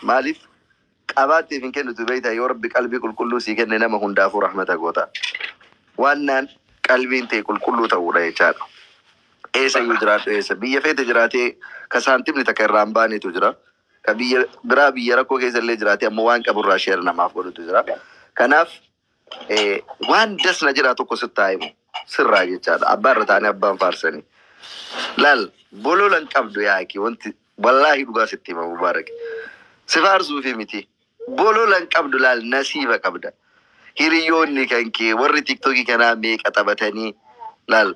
مالف قباتي من كنت بيتا يا ربي قلبي كل سي كن نما هندافو رحمة غوتا وانان قلبي انت كل تورا يچار ايسا يجرات ايسا بيا فيت جراتي كسانتم نتكرام باني تجرا كبي برا بيا ركو كيس اللي جراتي اموان كبر راشير نما فقولو تجرا كناف وان دس نجراتو كوست تايم سرا يچار ابار تاني ابان فارسني لال بولو لن قبدو ياكي وانت والله دوغا ستي مبارك سفارزو في متي بولو لن قبدو لال نسيبه قبدا هيريوني كانكي ور تيك توكي كنا ميك اتبتني لال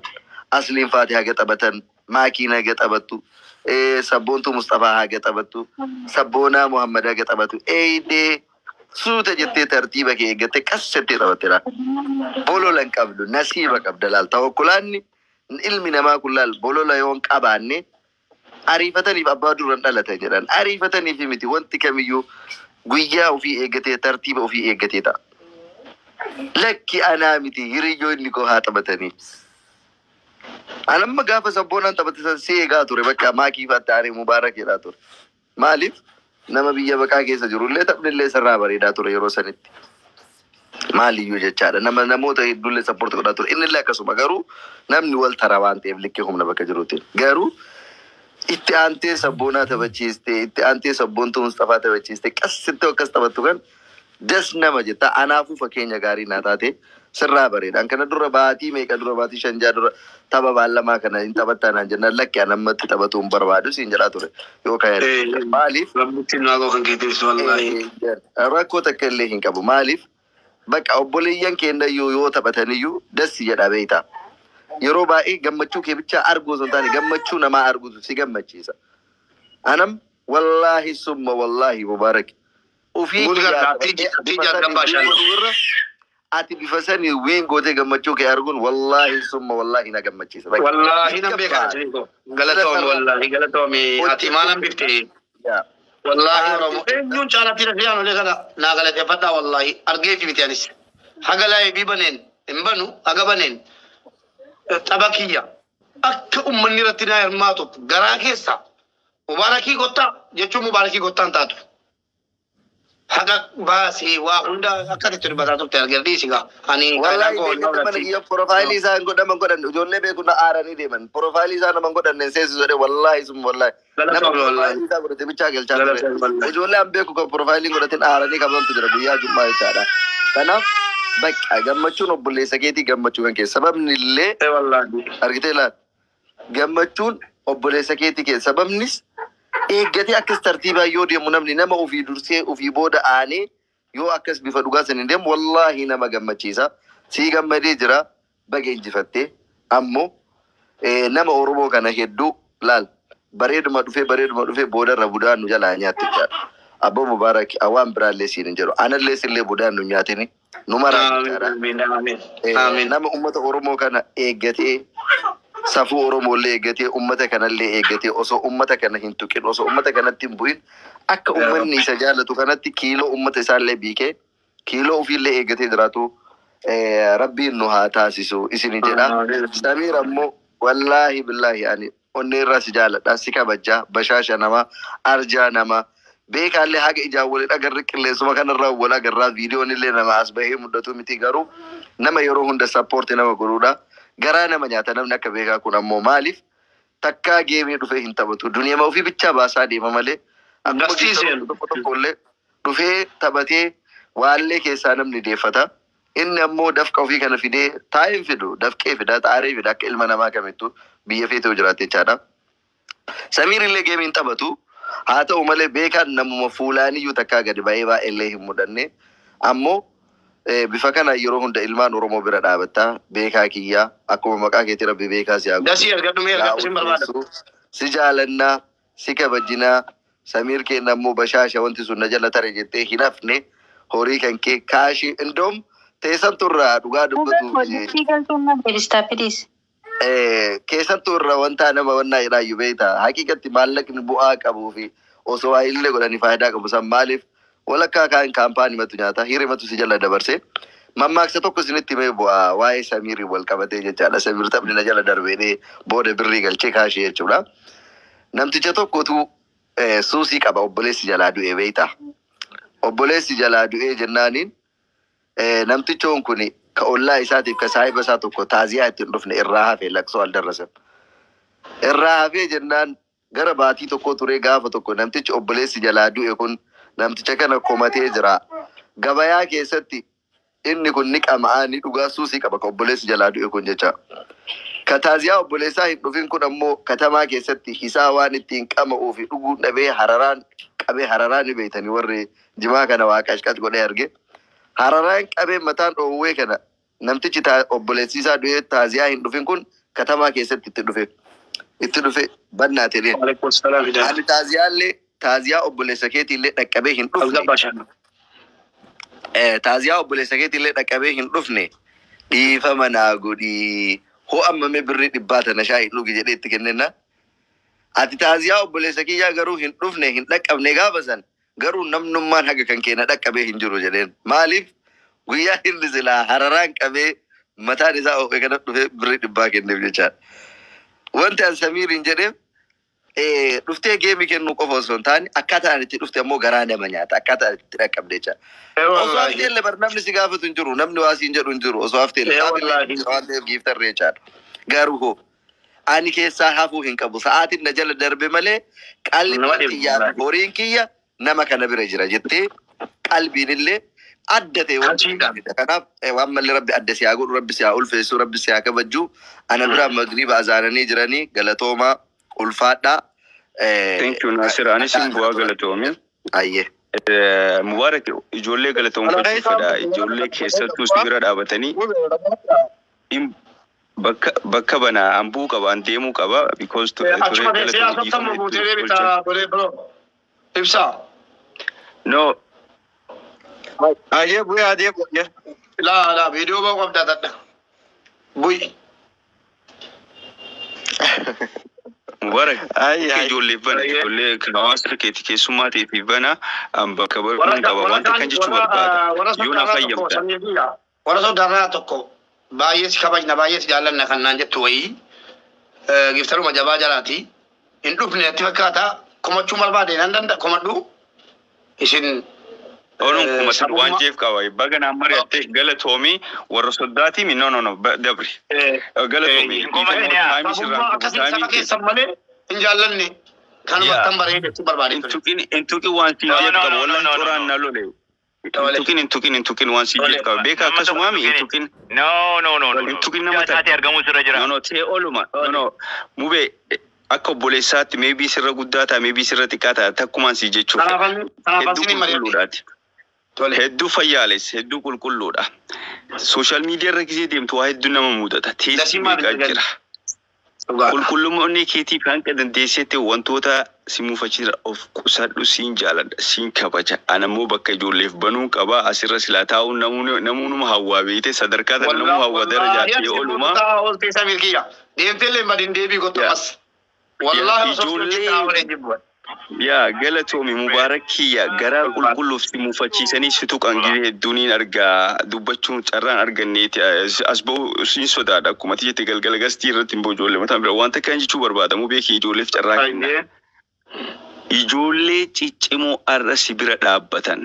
اصلين فاتحه قطبتن ماكينه قطبتو سبونتو مصطفى قطبتو سبونا محمد قطبتو دي سوت جتي ترتيبك يغت كسته توترا بولو لن قبدو نسيبه قبدلال توكلاني علمنا ما كلال بولو لا يون قباني عريفتني بابادو رندلته جدان عريفتني في متي وانت كميو غيا وفي ايغتي ترتيب وفي ايغتي تا لك انا متي يريجو نيكو هاتبتني انا ما غاف سبونا تبت سيغا توري بقى ما كيف تاري مبارك يا تور مالف نما بيا بقى كيس جرول تبن لي سرا بريدا تور يرو سنت مالي يوجد چادا نما نموت يدل سپورت کو تور ان الله كسو مغرو نمني ول تراوان تي لكهم نبك جروتين غارو اتانتي سبونا تبچيستي اتانتي سبونتو مصطفى تبچيستي كستو كستبتوغن دس نما جتا انافو فكينيا غاري ناتاتي سرا بريدا كان در باتي ميك در باتي شنجا در تبا بالما كان انت بتانا جن لك انا مت تبتون بربادو سينجرا تور يو كاير مالف ربتي ناغو كان كيتس والله راكو تكلهين كبو مالف بك أبوليان كيندا يو تبتنيو دس يدا بيتا يروبا جمّتشو كي بتشا أرجو زنتاني جمّتشو نما أرجو سي جمّتشيسا أنا والله ثم والله مبارك وفي تيجا جنباشان أتي بفسني وين قوتي جمّتشو كي أرجون والله ثم والله نا جمّتشيسا والله نبيك غلطهم والله غلطهم أتي ما نبيك والله رمو يون شانا تيرا فيانو لغدا ناغلت يفتا والله أرغي في بيتيانيس حقلا بيبنين امبنو أغبنين تبكية أك أمني رتنا يرماتو غراكيسا مباركي غطا يچو مباركي غطا انتاتو حقا باسي وهندا أكاد تربطاتو ترغردي سيغا أني والله من يا بروفايلي سان غدا من غدا جولله بيكونا آراني ديمن بروفايلي سان من غدا نسيس زوري والله ثم والله نما بروفايلي سان غدا تبيچاگل چاگل جولله ام بيكو بروفايلي غدا تن آراني كبن تجرا بيا جمعه چادا كنا بك گمچو نو بولي سكيتي گمچو كن سبب نيله والله ارغتلا گمچون obbolee sakeeti ke sababnis eeggati akkas tartiibaa yoo deemu namni nama ofii dursee ofii booda aanee yoo akkas bifa dhugaa sanin deemu wallahi nama gammachiisa sii gammadee jira baga injifattee ammoo nama Oromoo kana hedduu laal bareeduma dhufee booda irra budaan nu jalaa nyaatti jira abbo Mubaarak awaan biraallee siin hin jiru anallee sillee budaan nu nyaatini nu maraa jira nama ummata Oromoo kana eeggatee safuu Oromoo illee eeggatee ummata kanallee eeggatee osoo ummata kana hin tuqin osoo ummata kanatti hin bu'in akka ummanni isa jaallatu kanatti kiiloo ummata isaallee biikee kiiloo ofiillee eeggatee jiraatu rabbiin nu haa taasisu isini jedha Samiir ammoo wallahi billahi ani onnee irraa si jaalladha si kabajaa bashaasha nama arjaa nama beekaallee haga ijaawwalee dhagarri qilleensuma kanarraa wal agarraa viidiyoon illee nama as bahee muddatu miti garuu nama yeroo hunda sappoorti nama godhuudha garaa nama nyaata namni akka beekaa kun ammoo maaliif takkaa geemee dhufee hin taphatu duniyaa ofii bichaa baasaa deema malee agarsiiseen tokkollee dhufee taphatee waallee keessaa namni deeffata inni ammoo dafqa ofii kana fidee taa'een fidu dafqee fida xaaree fida akka ilma namaa kamittu biyya feetee jiraate jechaadha. Samiir illee geemiin taphatu haa ta'u malee beekaan namuma fuulaaniyyuu takkaa gadi ba'ee baay'ellee hin mudanne ammoo bifa kana yeroo hunda ilmaan Oromoo bira dhaabatta beekaa kiyyaa akkuma maqaa keetii rabbi beekaa si haa dasii argadhumee argadhusin barbaada si jaalannaa si kabajinaa Samiir keenya ammoo bashaasha wanti sun na jala tare jettee hin hafne horii kan kee kaashii indoom teessan turraa dhugaa dubbatu keessan turra wanta nama wannaa iraayyuu beektaa haqiiqatti maallaqni bu'aa qabuu fi osoo waa illee godhanii faayidaa qabu san maaliif walakkaa kaan kaampaanii matu nyaata hirimatu si jala dabarse mammaaksa tokko isinitti mee bu'aa waa'ee Samiirii wal qabatee jechaadha. Samiir taphni na jala darbee booda birrii galchee kaashee jechuudha. Namticha tokkotu suusii qaba obboleessi jalaa du'ee beeyta. Obboleessi jalaa du'ee jennaaniin namtichoon kun ka ollaa isaatiif ka saahiba isaa tokko taaziyaa ittiin dhufne irraa hafee laqsoo al darrasan. Irraa hafee jennaan gara baatii tokko turee gaafa tokko namtichi obboleessi jalaa du'e kun namticha kana komatee jira. Gabayaa keessatti inni kun ni qama'aa ni dhugaa suusii qaba ka obboleessi jalaa du'e kun jecha. Ka taaziyaa obboleessaa hin dhufin kun ammoo katamaa keessatti isaa waan ittiin qama'uu fi dhuguu dhabee hararaan qabee hararaan ni beeytanii warri jimaa kana waaqashqat godhee arge. Hararaan qabee mataan dhoowwee kana namtichi obboleessi isaa du'ee taaziyaa hin dhufin kun katamaa keessatti itti dhufe bannaate leen. Ani taaziyaa obboleessa keetiillee dhaqqabee hin dhufne. Taaziyaa obboleessa keetiillee dhaqqabee hin dhufne dhiifama naa godhii. Hoo ammame birrii dhibbaata na shaayii dhugi jedhee itti kennenna. Ati taaziyaa obboleessa kiyyaa garuu hin dhufne hin dhaqqabne gaafa san garuu namnummaan haga kan keenya dhaqqabee hin jiru jedheen. Maaliif guyyaa inni silaa hararaan qabee mataan isaa oofee kana dhufee birrii dhibbaa kenneef jechaadha. Wanti an Samiiriin jedheef dhuftee geemii kennuu qofa osoo hin taane akkaataan itti dhufte ammoo garaa nama nyaata akkaataan itti dhaqqabde jecha. Osoo hafteellee bar namni si gaafatu hin jiru namni waa siin jedhu hin jiru osoo hafteellee waan ta'eef giiftarree jechaadha. Garuu hoo ani keessaa hafuu hin qabu sa'aatiin na jala darbe malee qalbii kiyyaa horiin kiyya nama kana bira jira jettee qalbiin illee adda ta'e kanaaf waan malli rabbi adda siyaa godhu rabbi siyaa ulfeessu rabbi siyaa kabajju ana bira magriba azaananii jiranii galatoomaa ulfaadhaa. Thank you Nasir. Anis bu'aa galatoomi. Ayyee. Mubarak ijoollee galatoomfachuu fedha. Ijoollee keessattuu si bira dhaabatanii bakka banaa hambuu qaba deemuu qaba because no. Ayyee bu'ee adee qoodee. La viidiyoo baa qabdaa tadha. Bu'ii. Mubarak ijoollee bana ijoollee hawaasa keetii keessummaa ta'eef bana bakka barbaadu qaba wanta kan jechuu barbaada yoo na fayyamta. Warra sodaarraa tokko baay'ee si kabajna baay'ee si jaallanna kan naan jettu wayii giftaruma jabaa jalaati hin dhufne itti fakkaata komachuu barbaade nan danda'a komadhu isin. Onun kumatan waan jeef qaba baga na mari'atte galatoomi warra soddaati mi no dabri galatoomi akkasiin malee hin jaallanne kanuma akkan bareedetti barbaade intuqin waan si jeef qaba wallan coraan na lole intuqin waan si jeef qaba beeka akkasuma mi intuqin intuqin nama taate argamu sirra jira no tee oluma no mube akka obboleessaatti maybe sirra guddaa ta'a maybe sirra xiqqaa ta'a takkumaan si jechuuf hedduu fayyaales hedduu qulqulluudha. Social media irra gisee deemtu waa hedduu nama mudata. Teessii meeqa jira. Qulqullummaa keetiif hanga dandeessetti wantoota si muufachiisa of qusadhu siin jaaladha siin kabaja. Anammoo bakka ijoolleef banuu qaba asirra silaa taa'u namoonni hawwaa beekte sadarkaa tan namuu hawwaa darajaatti ooluma. Deemteellee madin deebii gottamas. Wallahi ijoollee yaa galatoomi mubarakiyya garaa qulqulluuf si muufachiisanii si tuqan gidee hedduuniin argaa dubbachuun carraan arganneeti as ba'u siin sodaadha akkuma tiyyatte galgala gastii irratti hin ijoollee mataan bira wanta kan jechuu barbaadamu beekii ijoolleef carraa kenna. Ijoollee ciccimoo arra si bira dhaabbatan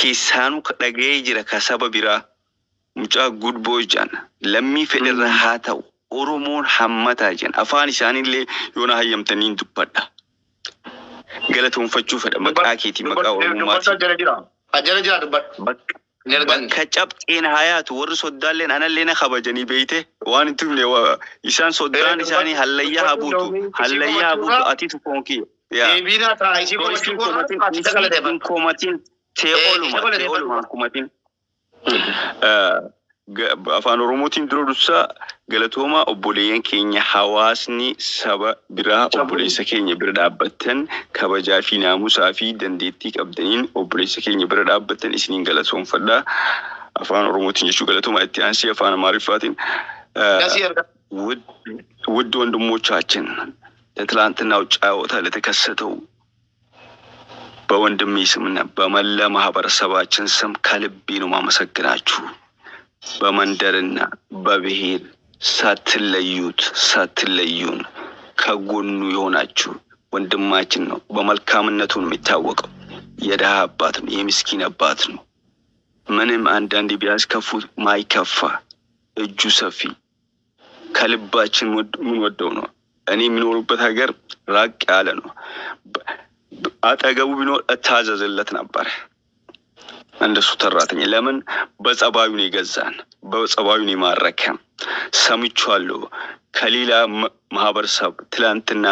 keessaanuu dhaga'ee jira ka saba biraa mucaa good boy jaan lammii fedherra haa ta'u Oromoon hammataa jaan afaan isaaniillee yoona hayyamtaniin dubbadha. Galatoomfachuu fedha maqaa keetii maqaa Oromummaati. Ajjala jira dubbadhu. Bakka cabxeen hayaatu warri soddaalleen anallee na kabajanii beeyte waan hin tufne isaan soddaan isaanii hallayyaa habuutu atiitu koonkii. Deebiina ta'a isii komatiin tee ooluma komatiin. Afaan Oromootiin dura dursaa galatooma obboleeyyan keenya hawaasni saba biraa obboleessa keenya bira dhaabbatan kabajaa fi naamusaa fi dandeettii qabdaniin obboleessa keenya bira dhaabbatan isiniin galatoomfadha. Afaan Oromootiin jechuu galatooma itti aansii afaan Amaariffaatiin ውድ ወንድሞቻችን ለትላንትናው ጫወታ ለተከሰተው በወንድሜ ስምና በመላ ማህበረሰባችን ስም ከልቤ ነው ማመሰግናችሁ። በመንደርና በብሔር ሳትለዩን ከጎኑ የሆናችሁ ወንድማችን ነው። በመልካምነቱ ነው የሚታወቀው። የደሃ አባት ነው፣ የምስኪን አባት ነው። ምንም አንዳንዴ ቢያስከፉት ማይከፋ እጁ ሰፊ ከልባችን ምን ወደው ነው። እኔ የሚኖርበት ሀገር ራቅ ያለ ነው። አጠገቡ ቢኖር እታዘዝለት ነበር እንደሱ ተራተኛ። ለምን በጸባዩ ነው የገዛን፣ በጸባዩ ነው የማረከን። ሰምቻለሁ ከሌላ ማህበረሰብ ትላንትና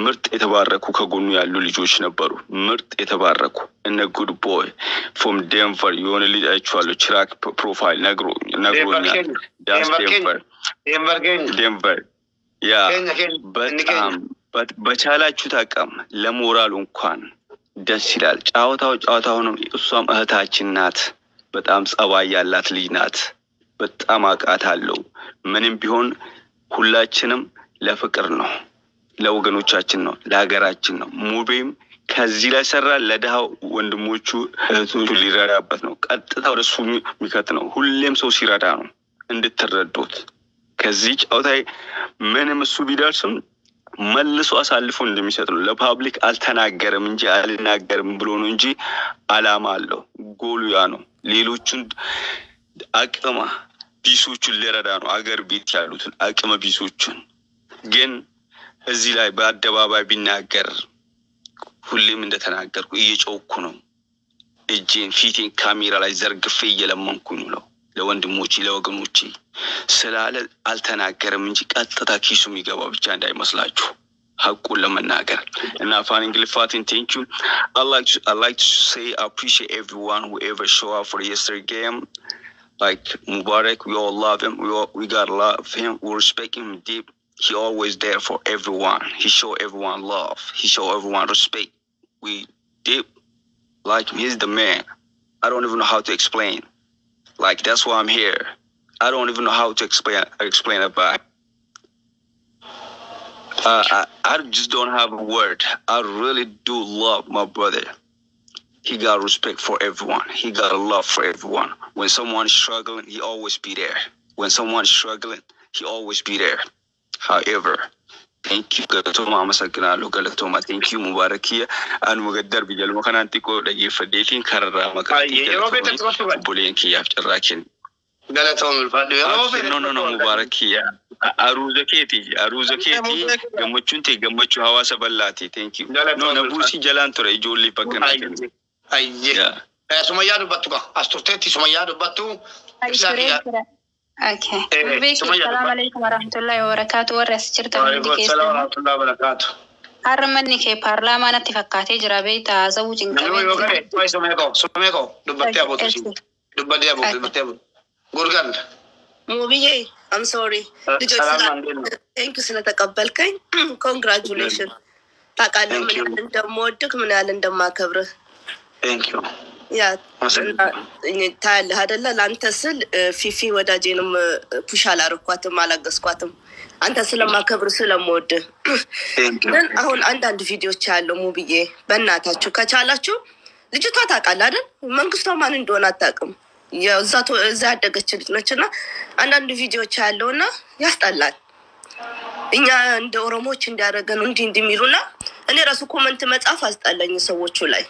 ምርጥ የተባረኩ ከጎኑ ያሉ ልጆች ነበሩ። ምርጥ የተባረኩ እነ ጉድ ቦይ ፍሮም ዴንቨር የሆነ ልጅ አይቼዋለሁ። ችራክ ፕሮፋይል ነግሮኛል። ዳስ ዴንቨር ያ በጣም በቻላችሁት አቅም ለሞራሉ እንኳን ደስ ይላል። ጫወታው ነው። እሷም እህታችን ናት። በጣም ጸባይ ያላት ልጅ ናት። በጣም አውቃታለሁ። ምንም ቢሆን ሁላችንም ለፍቅር ነው፣ ለወገኖቻችን ነው፣ ለሀገራችን ነው። ሙቤም ከዚህ ላይ ሰራ ለደሃው ወንድሞቹ እህቶቹ ሊረዳበት ነው። ቀጥታ ወደሱ የሚከት ነው። ሁሌም ሰው ሲረዳ ነው እንድትረዱት። ከዚህ ጫወታ ምንም እሱ ቢደርስም መልሶ አሳልፎ እንደሚሰጥ ነው። ለፓብሊክ አልተናገረም እንጂ አልናገርም ብሎ ነው እንጂ አላማ አለው። ጎሉ ያ ነው። ሌሎቹን አቅመ ቢሶቹን ሊረዳ ነው። አገር ቤት ያሉትን አቅመ ቢሶቹን ግን እዚህ ላይ በአደባባይ ቢናገር ሁሌም እንደተናገርኩ እየጮኩ ነው። እጄን ፊቴን ካሜራ ላይ ዘርግፌ እየለመንኩኝ ነው ለወንድሞቼ ለወገኖቼ ስላለ አልተናገረም እንጂ ቀጥታ ኪሱ የሚገባ ብቻ እንዳይመስላችሁ ሐቁን ለመናገር እና ፋን እንግሊፋትን thank you. I like to say I appreciate everyone who ever show up for yesterday game. Like Mubarak, we all love him. We got to love him. We respect him deep. He always there for everyone. He show everyone love. He show everyone respect. We deep like him. He's the man. I don't even know how to explain. Like that's why I'm here. I don't even know how to explain about. I just don't have a word. I really do love my brother. He got respect for everyone. He got a love for everyone. When someone is struggling, he always be there. When someone is struggling, he always be there. However, thank you galatoma amasagnalo galatoma. Thank you Mubarakiya an mugaddar bijal makanantiko dagi fadetin karra makati bolenki yafcharakin galatoma fadi no Mubarakiya aruzaketi gamuchunte hawasa ballati. Thank you. No nabusi jalantura ijoli pakana ayye Sumayya dubbatuka asturtetti Sumayya dubbatu Okay. Assalamu alaikum warahmatullahi wabarakatuh. Warras jirta hundi keessa. Assalamu warahmatullahi wabarakatuh. Harmanni ke parlamanatti fakkaatee jira beektaa zawuujin qabee. Yoo gare way Sumeeko dubbatti abuutu. Dubbatti abuutu. Gurgan. Mubiye, I'm sorry. Thank you ስለተቀበልከኝ. Congratulations. ታውቃለህ ምን ያህል እንደምወድህ ምን ያህል እንደማከብርህ። Thank you. ያ ታያለህ አይደለ? ለአንተ ስል ፊፊ ወዳጄንም ፑሽ አላረኳትም አላገዝኳትም። አንተ ስለማከብር ስለምወድህ። ግን አሁን አንዳንድ ቪዲዮዎች ያለው ሙብዬ በእናታችሁ ከቻላችሁ ልጅቷ ታውቃለህ አይደል? መንግስቷ ማን እንደሆነ አታውቅም። እዛ ያደገች ልጅ ነችና አንዳንድ ቪዲዮዎች ያለውና ያስጠላል። እኛ እንደ ኦሮሞዎች እንዲያደርገን እንዲሚሉና እኔ ራሱ ኮመንት መጻፍ አስጠላኝ ሰዎቹ ላይ።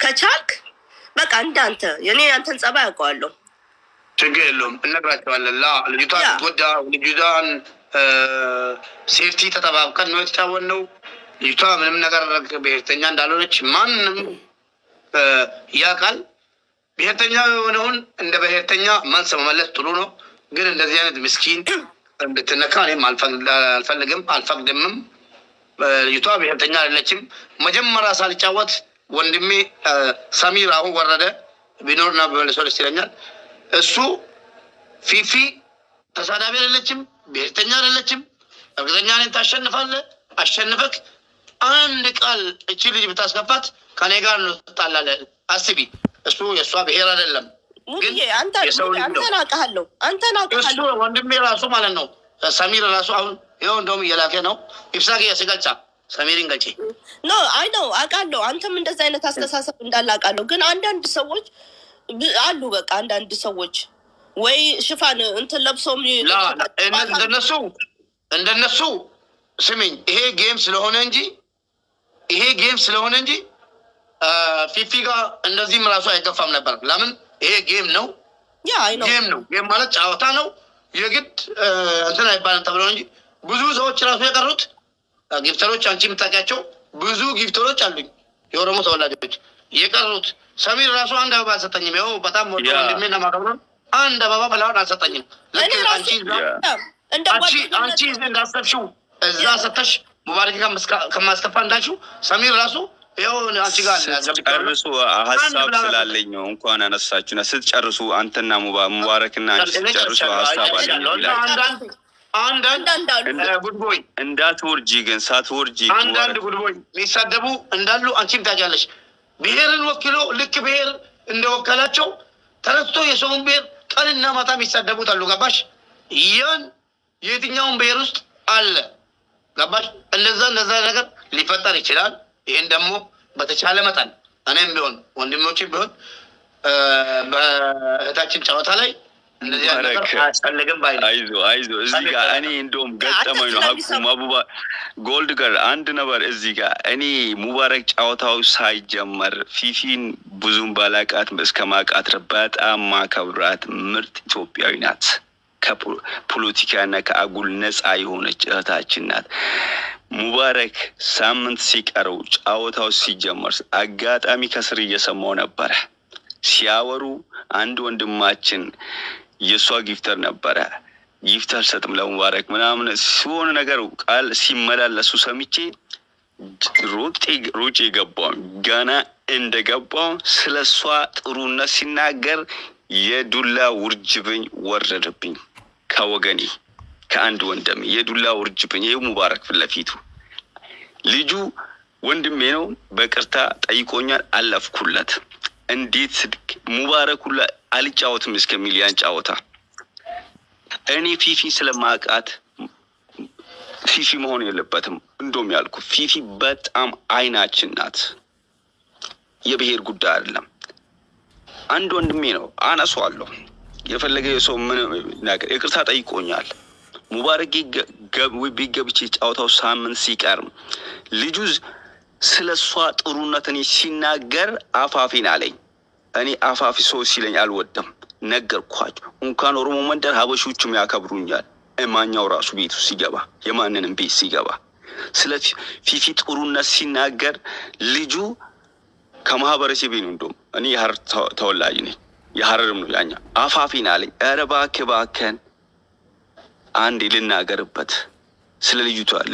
ከቻልክ በቃ እንዳንተ የኔ አንተን ጸባይ አውቀዋለሁ። ችግር የለውም እነግራቸዋለን። ልጅቷን ወዳ ልጅቷን ሴፍቲ ተጠባብቀን ነው የተጫወትነው። ልጅቷ ምንም ነገር ብሔርተኛ እንዳልሆነች ማንም ያውቃል። ብሔርተኛ የሆነውን እንደ ብሔርተኛ መልስ መመለስ ጥሩ ነው። ግን እንደዚህ አይነት ምስኪን እንድትነካ እኔም አልፈቅድምም። ልጅቷ ብሔርተኛ አይደለችም። መጀመሪያ ሳልጫወት ወንድሜ ሰሚር አሁን ወረደ ቢኖርና በመለሶ ደስ ይለኛል። እሱ ፊፊ ተሳዳቢ አይደለችም፣ ብሔርተኛ አይደለችም። እርግጠኛ ነኝ ታሸንፋለህ። አሸንፈክ አንድ ቃል እቺ ልጅ ብታስከፋት ከኔ ጋር ነው ትጣላለህ። አስቢ። እሱ የሷ ብሔር አይደለም። ግን አንተን አውቃለሁ። እሱ ወንድሜ ራሱ ማለት ነው። ሰሚር ራሱ አሁን ይኸው እንደውም እየላከ ነው። ይፍሳክ ያስገልጻ ሰሚሪን ገልጪ ኖ አይ ኖ አውቃለሁ። አንተም እንደዛ አይነት አስተሳሰብ እንዳለ አውቃለሁ። ግን አንዳንድ ሰዎች አሉ በቃ አንዳንድ ሰዎች ወይ ሽፋን እንትን ለብሰው እንደነሱ ስሚኝ፣ ይሄ ጌም ስለሆነ እንጂ ይሄ ጌም ስለሆነ እንጂ ፊፊ ጋር እንደዚህም ራሱ አይገፋም ነበር። ለምን ይሄ ጌም ነው። ጌም ነው። ጌም ማለት ጨዋታ ነው። የግድ እንትን አይባልም ተብሎ እንጂ ብዙ ሰዎች ራሱ የቀሩት ጊፍተሮች አንቺ የምታውቂያቸው ብዙ ጊፍተሮች አሉኝ የኦሮሞ ተወላጆች የቀሩት። ሰሚር ራሱ አንድ አበባ አልሰጠኝም። ይኸው በጣም ወደ ወንድሜ ለማከብረው አንድ አበባ በላውን አልሰጠኝም። አንቺ እንዳሰብሽው እዛ ሰተሽ ሙባረክ ከማስከፋ እንዳልሽው ሰሚር ራሱ ይኸው አንቺ ጋር ጨርሱ። ሀሳብ ስላለኝ ነው እንኳን አነሳችሁና ስትጨርሱ አንተና ሙባረክና አንቺ ስትጨርሱ ሀሳብ አለኝ። አንዳንድ ጉድቦይ እንዳትወርጂ ግን ሳትወርጂ አንዳንድ ጉድቦይ የሚሳደቡ እንዳሉ አንቺም ታውቂያለሽ። ብሔርን ወክሎ ልክ ብሔር እንደወከላቸው ተነስቶ የሰውን ብሔር ቀንና ማታ የሚሳደቡት አሉ። ገባሽ? ያን የትኛውን ብሔር ውስጥ አለ። ገባሽ? እንደዛ ነገር ሊፈጠር ይችላል። ይሄን ደግሞ በተቻለ መጠን እኔም ቢሆን ወንድሞቼም ቢሆን በእህታችን ጨዋታ ላይ እንደዚህ ነገር አያስፈልግም ባይ ነው። አይዞ እዚህ ጋር እኔ እንደውም ገጠመኝ ነው ሀቁም አቡባ ጎልድ ጋር አንድ ነበር እዚህ ጋር እኔ ሙባረክ ጨዋታው ሳይጀመር ፊፊን ብዙም ባላቃት እስከማቃት በጣም ማከብራት ምርጥ ኢትዮጵያዊ ናት። ከፖለቲካና ከአጉል ነፃ የሆነች እህታችን ናት። ሙባረክ ሳምንት ሲቀረው ጨዋታው ሲጀመር አጋጣሚ ከስር እየሰማው ነበር ሲያወሩ አንድ ወንድማችን የሷ ጊፍተር ነበረ ጊፍተር ሰጥም ለሙባረክ ምናምን ሲሆን ነገር ቃል ሲመላለሱ ሰምቼ ሩጬ ገባው። ገና እንደገባው ስለሷ ጥሩነት ሲናገር የዱላ ውርጅብኝ ወረደብኝ ከወገኔ ከአንድ ወንድም የዱላ ውርጅብኝ። ይሄ ሙባረክ ፍለፊቱ ልጁ ወንድሜ ነው። በቅርታ ጠይቆኛል አለፍኩለት። እንዴት ሙባረክ ሁላ አልጫወትም እስከሚል ያን ጫወታ እኔ ፊፊ ስለማቃት ፊፊ መሆን የለበትም እንደውም ያልኩ ፊፊ በጣም አይናችን ናት። የብሔር ጉዳይ አይደለም። አንድ ወንድሜ ነው አነሳዋለሁ። የፈለገ ሰው ምን ነገር ይቅርታ ጠይቆኛል። ሙባረክ ቢገብቼ ጫወታው ሳምንት ሲቀርም ልጁ ስለሷ ጥሩነትን ሲናገር አፋፊን አለኝ። እኔ አፋፊ ሰው ሲለኝ አልወደም ነገርኳቸው። እንኳን ኦሮሞ መንደር ሀበሾችም ያከብሩኛል። እማኛው ራሱ ቤቱ ሲገባ የማንንም ቤት ሲገባ ስለ ፊፊ ጥሩነት ሲናገር ልጁ ከማህበረሰቤ ነው። እንደውም እኔ የሐረር ተወላጅ ነኝ። የሐረርም ነው ያኛ አፋፊን አለኝ። ኧረ እባክህን አንዴ ልናገርበት ስለ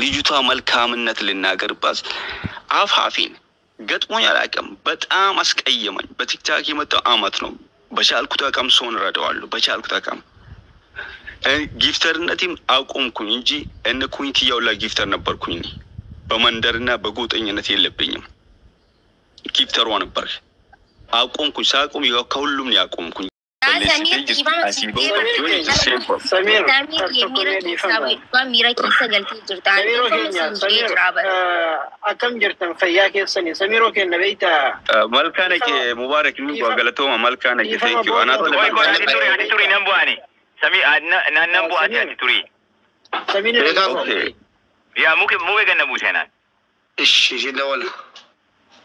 ልጅቷ መልካምነት ልናገርባት አፋፊን ገጥሞኝ አላውቅም። በጣም አስቀየመኝ። በቲክታክ የመጣው አመት ነው። በቻልኩት አቅም ሰውን እረዳዋለሁ። በቻልኩት አቅም ጊፍተርነቴም አቆምኩኝ እንጂ እነ ኩኝትያው ላይ ጊፍተር ነበርኩኝ። በመንደርና በጎጠኝነት የለብኝም። ጊፍተሯ ነበር። አቆምኩኝ። ሳቆም ከሁሉም ነው ያቆምኩኝ። أكم جرتم فياك السنة سميرو كنا بيتا ملكانك مبارك منك وقالتهم ملكانك تيجي أنا توري نبواني سمي نبواني توري سمير يا ممكن مو بيجنا بوشنا إيش جدا ولا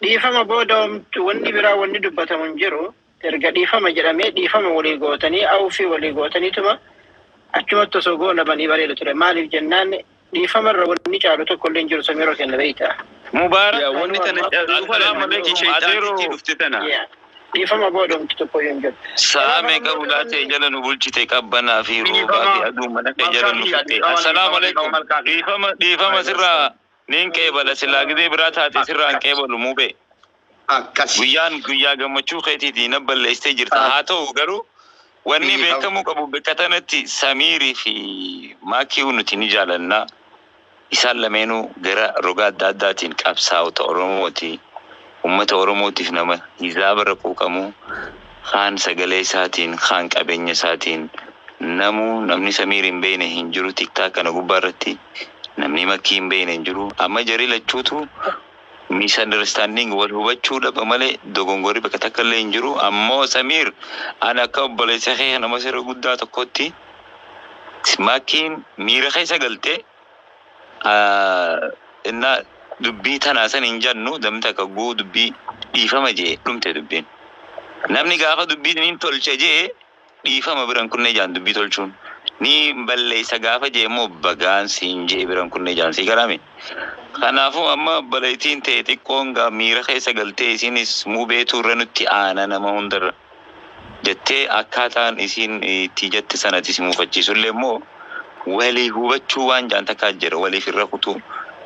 دي فما بودم توني برا وني دبته منجرو ترجع دي فما جرامي دي فما ولي قوتني أو في ولي قوتني تما أشوف تسوقون بني بري لتري مالي جنان دي فما روني جالو تقول لين جرو سميرو كنا بيتا مبارك يا وني السلام عليكم شيطان تفتنا دي فما بودم تتقول ينجر سامي كهولاتي جلنا بولتي تكبنا في روبا في أدوم منك جلنا السلام عليكم دي فما سرّا نين كيبل سلاجدي براتها تسرّا كيبل موبي guyyaa gammachuu keetiitii nabballa istee jirta. haa ta'u garuu wanni beekamuu qabu beekatanatti Samiirii fi Maakii nuti ni jaalanna. Isaan lameenuu gara roga adda addaatiin qabsaa'ota Oromooti. Uummata Oromootiif nama hizaaba raquu qabu. Kaan sagalee isaatiin, kaan qabeenya isaatiin namni Samiirii hin beekne hin jiru. Tiktaak kana gubbaarratti namni Maakii hin beekne hin jiru. Amma jarii lachuutu misunderstanding wal hubachuudha malee dogongori bakka takka illee hin jiru. Ammoo Samiir ana akka obboleessa kee nama sirra guddaa tokkotti Maakiin miira keessa galtee inna dubbii tanaa san hin jannu damta kaguu dubbii dhiifama jee dhumte dubbiin. Namni gaafa dubbii niin tolche jee dhiifama biran kunne jaan dubbii tolchuun. Ni balleessa gaafa jee immoo bagaan siin jee biran kunne jaan sii garame. Kanaafuu amma balaytiin ta'e xiqqoon gaa miira keessa galtee isinis muubeetu irra nutti aana nama hundarra. Jettee akkaataan isiin itti jette sanatti si muufachiisullee immoo walii hubachuu waan jaan takkaa jira waliif irra kutuu.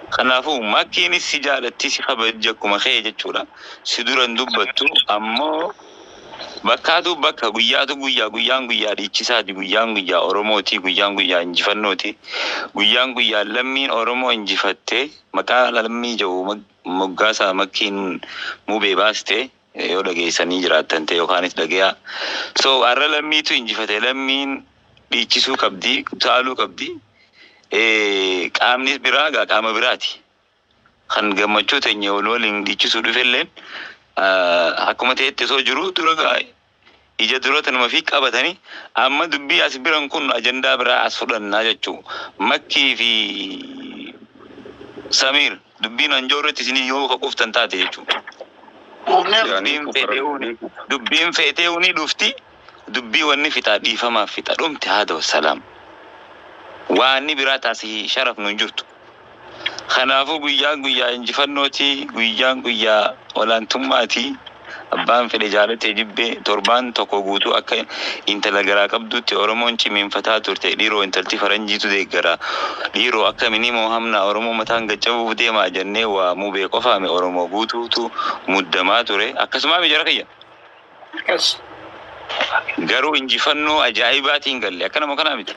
Kanaafuu makkiinis si jaalatti si kabajja akkuma kee jechuudha. Si duran dubbattu ammoo bakkaatu bakka guyyaatu guyyaan guyyaa dhiichisaati guyyaan guyyaa Oromooti guyyaan guyyaa injifannooti. Guyyaan guyyaa lammiin Oromoo injifattee maqaa lammii jiru moggaasaa makkiin muubee baastee yoo dhageessanii jiraattan ta'e yookaanis dhagayaa. So har'a lammiitu injifate lammiin dhiichisuu qabdi utaaluu qabdi. Qaamnis biraa gaa qaama biraati. Kan gammachuu teenya waliin dhiichisuu dhufelleen akkuma ta'etti soo jiru dura gaa ija duroota nama fi qabatanii amma dubbii as biran kun ajandaa biraa as fudhannaa jechuu. Makkii fi Samiir dubbiin anjoorratti isinii yoo qoftan taate jechuu. Dubbiin feetee uni dhufti dubbii wanni fixaa dhiifamaaf fixa dhumte haa ta'u salaam. Waanni biraa taasii sharaf nu jirtu. Kanaafuu guyyaan guyyaa injifannooti guyyaan guyyaa olaantummaati. Abbaan fedhe jaalatee jibbee torbaan tokko guutuu akka intala garaa qabdutti Oromoon cimiinfataa turte dhiiroo intalti faranjiitu deeggara. Dhiiroo akka minimoo hamna Oromoo mataan gaccabuuf deemaa jennee waa muubee qofaame Oromoo guutuutu muddamaa ture. Akkasumaa mijara kiyya. Garuu injifannoo ajaa'ibaatiin galle akka nama kanaa miti.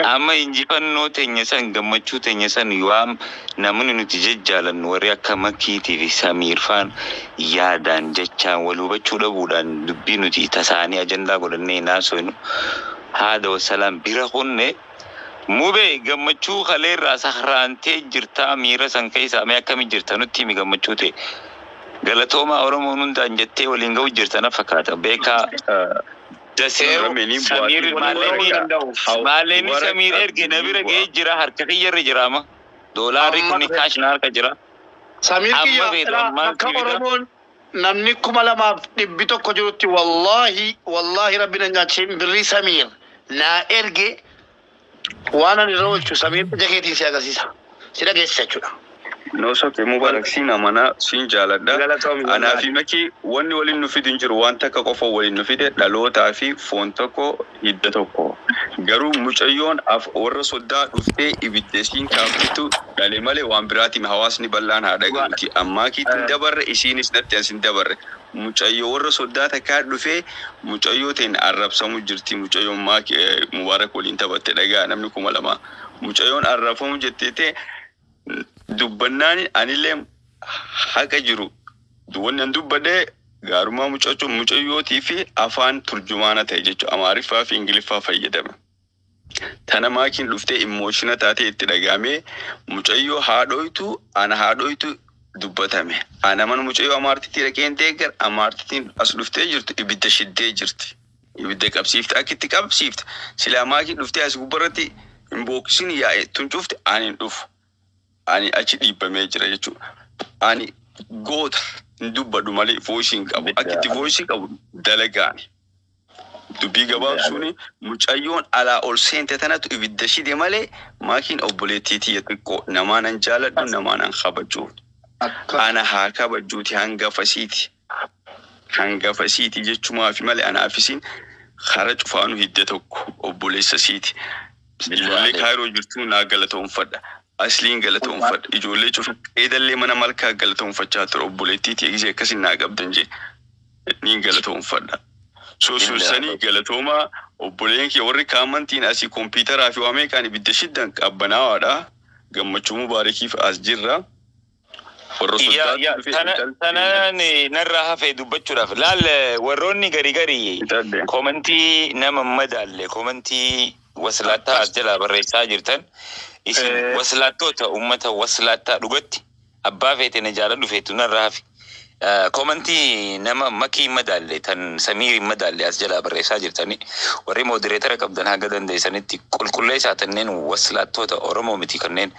Amma injifannoo teenya san gammachuu teenya san waan namni nuti jajjaalannu warri akka Makkiitii fi Samiir faan yaadaan jechaan wal hubachuu dhabuudhaan dubbii nuti tasaanii ajandaa godhannee naasofnu haada wasalaam bira kunne muubee gammachuu kaleerraa sahraantee jirtaa miira san keessaa mee akkamii jirta nutti himi gammachuu ta'e galatoomaa Oromoon hundaan jettee waliin ga'u jirtan fakkaata beekaa. Samir Maleni Samir erge nabira gee jira harka kiyyarra jirama doolaarri kun kaash na harka jira. Samir kiyya makka Oromoon namni 2,100 jirutti wallahi rabbina nyaacheen birri Samir na erge waan ani roolchu Samir jakeetiin si agarsiisa si dhageessisa jechuudha. No soke mubarak sina mana sin jaaladha. Anaa fi Makki wanni waliin nu fidin jiru waan takka qofa waliin nu fide dhalootaa fi foon tokko hidda tokko. Garuu mucayyoon warra soddaa dhuftee ibiddeesiin kaaftu dhalee malee waan biraati hawaasni bal'aan haadha galuuti. Ammaa kiitiin dabarre isiinis natti asin dabarre. Mucayyoo warra soddaa takkaa dhufee mucayyoo ta'in arrabsamu jirti. Mucayyoon Mubaarak waliin taphatte dhagaa namni 2,000. Mucayyoon arrabsamu jettee dubbannaan anillee haqa jiru. Wannan dubbadee gaarummaa mucayyootii fi afaan turjumaana ta'e jechuudha. Amaariffaa fi Ingiliffaa fayyadame. Tana maakiin dhuftee imooshina taatee itti dhagaamee mucayyoo haadhoytu ana haadhoytu dubbatame. Ana mana mucayyoo amaartiitti dhaqeen deeggar amaartiitiin as dhuftee jirtu ibidda shiddee jirti. Ibidda qabsiifte akka itti qabsiifte silaa maakiin dhuftee as gubbarratti hin booksin yaa'e tuncuufte ani hin dhufu. Ani achi dhiibbamee jira jechuudha. Ani goota hin dubbadhu malee voice hin qabu. Akkitti voice qabu dalagaani. Dubbii gabaabsuuni mucayyoon alaa ol seente tanatu ibidda shide malee maakiin obboleettiitii xiqqoo namaanan jaaladhu namaanan kabaju. Ana haa kabajuuti hangafasiiti. Hangafasiiti jechumaafi malee anaafisiin kara cufaanu hidda tokko obboleessasiiti. Ijoollee Kaayiroo jirtu naa galatoonfadha. Asliin galatoonfadha. Ijoollee cufa eedallee mana malkaa galatoonfachaa ture obboleettiitii eegisee akkasiin naa qabdan jee niin galatoonfadha. Soosanii galatoomaa obboleen kee warri kaamantiin asii kompiitaraa fi waamee kaan ibidda shiddan qabbanaadha. Gammachuu Mubaarakiif as jirra. Warra Tanaan narraa hafee dubbachuudhaaf laal warroonni garii komentii nama madaalle komentii waslaattaa as jalaa barreessaa jirtan isin waslaattoota uummata waslaattaa dhugatti abbaa feete na jaaladhu feetu narraa hafe komantii nama makii madaalle tan samiiri madaalle as jalaa barreessaa jirtani warri modereetara qabdan haga dandeessanitti qulqulleessaa tanneen waslaattoota Oromoo miti kanneen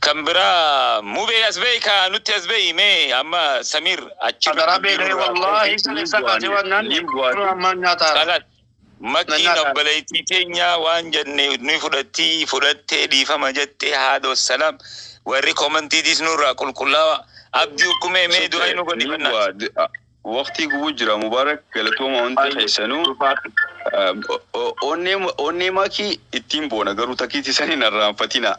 kan biraa mubee as beey ka nutti as beey mee amma Samiir achi wallahi sallallahu wasallam makii nobbaleetii teenya waan jenne nuyi fudhattee dhiifama jettee haadha salam warri komantii disnurraa qulqullaawa abdii hukumee mee du'aa nu godhi mannaa waqtii gubuu jira mubaarak galatooma wanta keessanuu onnee makii ittiin boona garuu takkiitti saniin irraanfatina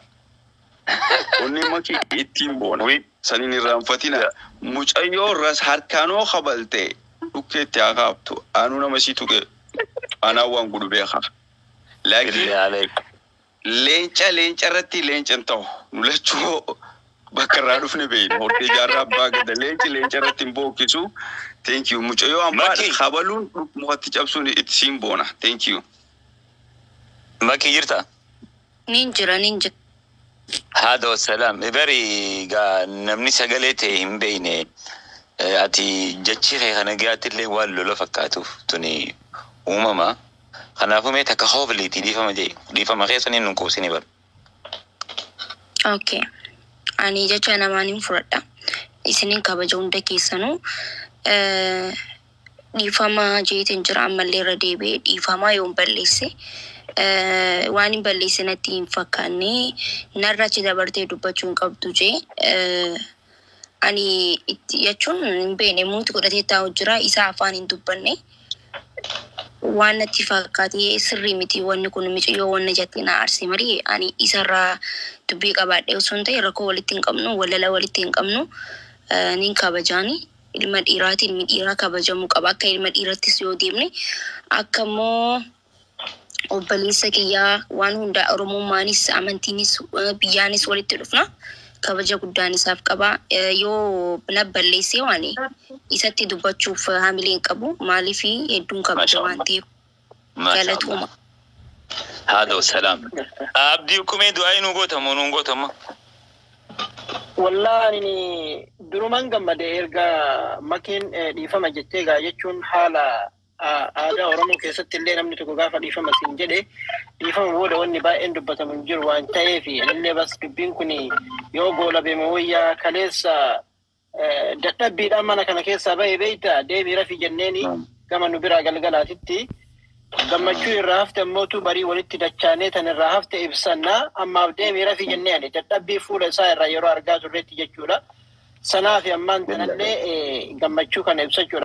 onnee makii ittiin boona saniin irraanfatina mucayyoo ras harkaanoo qabalte dhukkeetti haa kaabtu anuu nama sii tuqe anaa waan godhu beekaa laakiin leenca irratti leencan ta'u nu lachuu bakka irraa dhufne beeynu hortee jaarraa abbaa gada leenca irratti hin bookkisu thank you mucayyoo ambaa qabaluun mukatti cabsuun itti siin boona thank you makii jirta ninjira haadha wasalaam bari gaa namni sagalee ta'e hin beeyne ati jechi kee kana gaattillee waan lola fakkaatuuf tuni uumama kanaafuu mee takka hoofliitii dhiifama keessaniin nun kuusini bar okay ani jecha namaaniin fudhadha isiniin kabaja hunda keessanuu dhiifama jeetiin jira ammallee irra deebi'ee dhiifamaa yoon balleesse waan hin balleesse natti hin fakkaanne narra achi dabartee dubbachuu hin qabdu jee ani itti jechuun hin beekne muuti godhatee taa'u jira isaa afaan hin dubbanne waan natti fakkaatee sirrii miti wanni kun micayyoo wanna jettee na aarse marii ani isarraa dubbii qabaadhe osoo hin ta'e rakkoo walitti hin qabnu walala walitti hin qabnu nin kabajaani ilma dhiiraatiin ilmi dhiiraa kabajamuu qaba akka ilma dhiirattis yoo deemne akka immoo obboleessa kiyyaa waan hunda Oromummaanis amantiinis biyyaanis walitti dhufna kabaja guddaan isaaf qaba yoo na balleessee waan isatti dubbachuuf hamileen qabu maaliif hedduun kabaja waan ta'eef galatuma haadha wasalaam abdii hukumee du'aa nu gootama wallahi duruman gammade erga makiin dhiifama jettee gaa jechuun haala aadaa Oromoo keessatti illee namni tokko gaafa dhiifama siin jedhe dhiifama booda wanni baay'een dubbatamu hin jiru waan ta'eef illee bas dubbiin kun yoo goolabame wayyaa kaleessa dadhabbiidhaan mana kana keessaa bahee beeyta deebii rafi jenneeni gama nu biraa galgalaatitti gammachuu irraa hafte ammootu barii walitti dachaanee tan irraa hafte ibsannaa ammaaf deebii rafi jenneen dadhabbii fuula isaa irraa yeroo argaa turreetti jechuudha. Sanaaf ammaan tanallee gammachuu kana ibsachuudha.